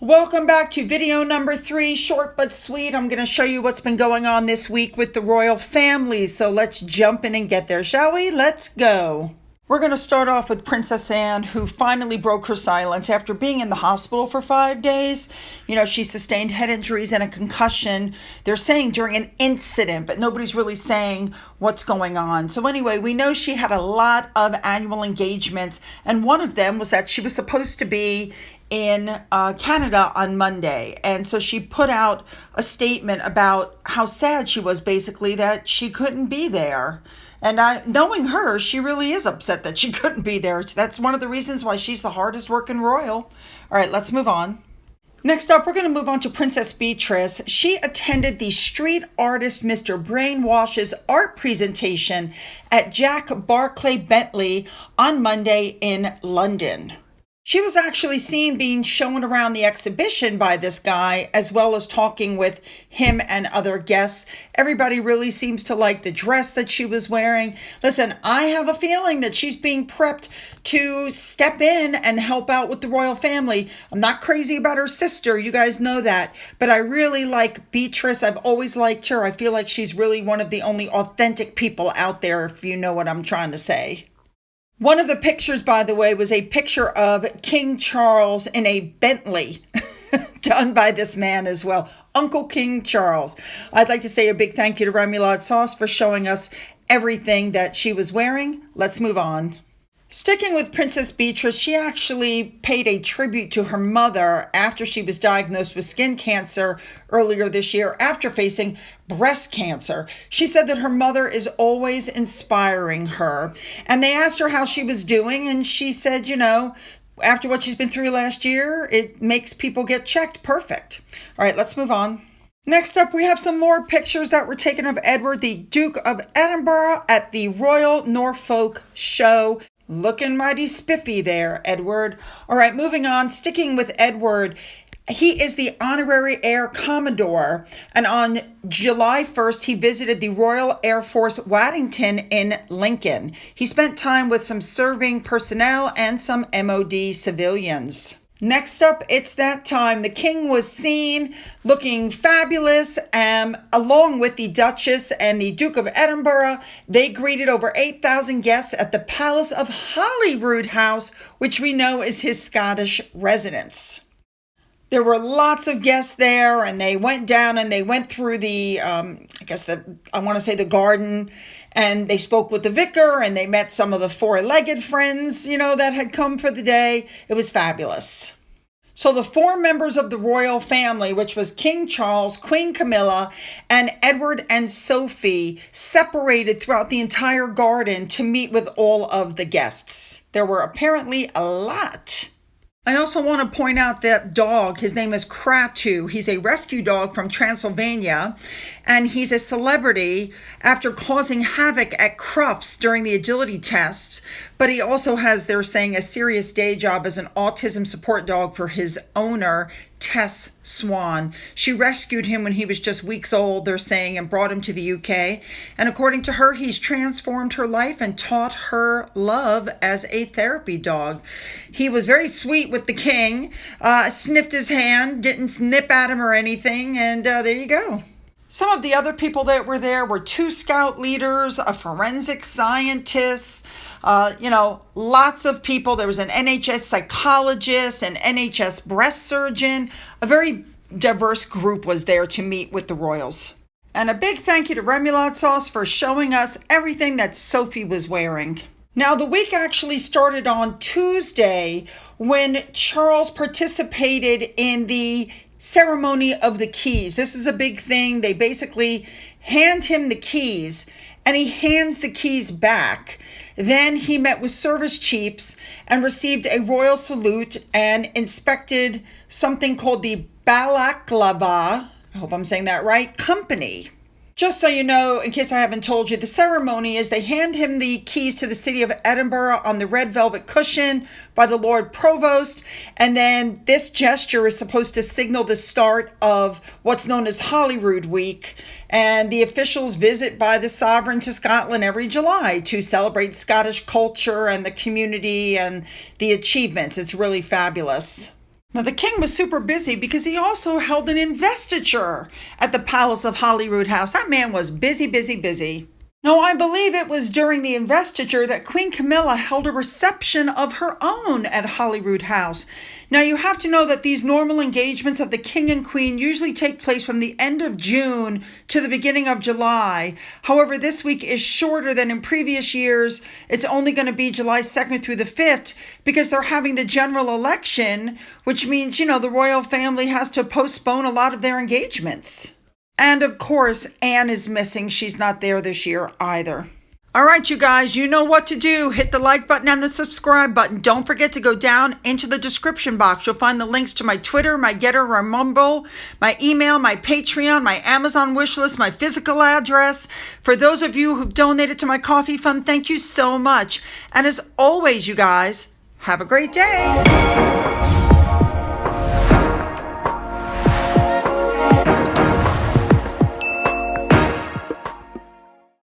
Welcome back to video number 3, short but sweet. I'm going to show you what's been going on this week with the royal family. So let's jump in and get there, shall we? Let's go. We're going to start off with Princess Anne, who finally broke her silence after being in the hospital for 5 days. You know, she sustained head injuries and a concussion. They're saying during an incident, but nobody's really saying what's going on. So anyway, we know she had a lot of annual engagements, and one of them was that she was supposed to be in Canada on Monday. And so she put out a statement about how sad she was, basically, that she couldn't be there. And knowing her, she really is upset that she couldn't be there. That's one of the reasons why she's the hardest working royal. All right, let's move on. Next up, we're going to move on to Princess Beatrice. She attended the street artist Mr. Brainwash's art presentation at Jack Barclay Bentley on Monday in London. She was actually seen being shown around the exhibition by this guy, as well as talking with him and other guests. Everybody really seems to like the dress that she was wearing. Listen, I have a feeling that she's being prepped to step in and help out with the royal family. I'm not crazy about her sister, you guys know that, but I really like Beatrice. I've always liked her. I feel like she's really one of the only authentic people out there, if you know what I'm trying to say. One of the pictures, by the way, was a picture of King Charles in a Bentley done by this man as well, Uncle King Charles. I'd like to say a big thank you to Remoulade Sauce for showing us everything that she was wearing. Let's move on. Sticking with Princess Beatrice, she actually paid a tribute to her mother after she was diagnosed with skin cancer earlier this year after facing breast cancer. She said that her mother is always inspiring her. And they asked her how she was doing, and she said, you know, after what she's been through last year, it makes people get checked. Perfect. All right, let's move on. Next up, we have some more pictures that were taken of Edward, the Duke of Edinburgh, at the Royal Norfolk Show. Looking mighty spiffy there, Edward. All right, moving on. Sticking with Edward, he is the honorary Air Commodore, and on July 1st, he visited the Royal Air Force Waddington in Lincoln. He spent time with some serving personnel and some MOD civilians. Next up, it's that time. The king was seen looking fabulous, along with the Duchess and the Duke of Edinburgh. They greeted over 8,000 guests at the Palace of Holyrood House, which we know is his Scottish residence. There were lots of guests there, and they went down and they went through the garden, and they spoke with the vicar, and they met some of the four-legged friends, that had come for the day. It was fabulous. So the 4 members of the royal family, which was King Charles, Queen Camilla, and Edward and Sophie, separated throughout the entire garden to meet with all of the guests. There were apparently a lot. I also want to point out that dog. His name is Kratu. He's a rescue dog from Transylvania, and he's a celebrity after causing havoc at Crufts during the agility test. But he also has, they're saying, a serious day job as an autism support dog for his owner, Tess Swan. She rescued him when he was just weeks old, they're saying, and brought him to the UK. And according to her, he's transformed her life and taught her love as a therapy dog. He was very sweet with the king, sniffed his hand, didn't snip at him or anything, and there you go. Some of the other people that were there were 2 scout leaders, a forensic scientist, lots of people. There was an NHS psychologist, an NHS breast surgeon. A very diverse group was there to meet with the royals. And a big thank you to Remoulade Sauce for showing us everything that Sophie was wearing. Now, the week actually started on Tuesday when Charles participated in the ceremony of the keys. This is a big thing. They basically hand him the keys, and he hands the keys back. Then he met with service chiefs and received a royal salute and inspected something called the Balaclava, I hope I'm saying that right, company. Just so you know, in case I haven't told you, the ceremony is they hand him the keys to the city of Edinburgh on the red velvet cushion by the Lord Provost. And then this gesture is supposed to signal the start of what's known as Holyrood Week. And the officials visit by the sovereign to Scotland every July to celebrate Scottish culture and the community and the achievements. It's really fabulous. Now, the king was super busy because he also held an investiture at the Palace of Holyrood House. That man was busy, busy, busy. Now, I believe it was during the investiture that Queen Camilla held a reception of her own at Holyrood House. Now, you have to know that these normal engagements of the king and queen usually take place from the end of June to the beginning of July. However, this week is shorter than in previous years. It's only going to be July 2nd through the 5th because they're having the general election, which means, the royal family has to postpone a lot of their engagements. And of course, Anne is missing. She's not there this year either. All right, you guys, you know what to do. Hit the like button and the subscribe button. Don't forget to go down into the description box. You'll find the links to my Twitter, my Gettr, my Mumble, my email, my Patreon, my Amazon wishlist, my physical address. For those of you who've donated to my coffee fund, thank you so much. And as always, you guys, have a great day.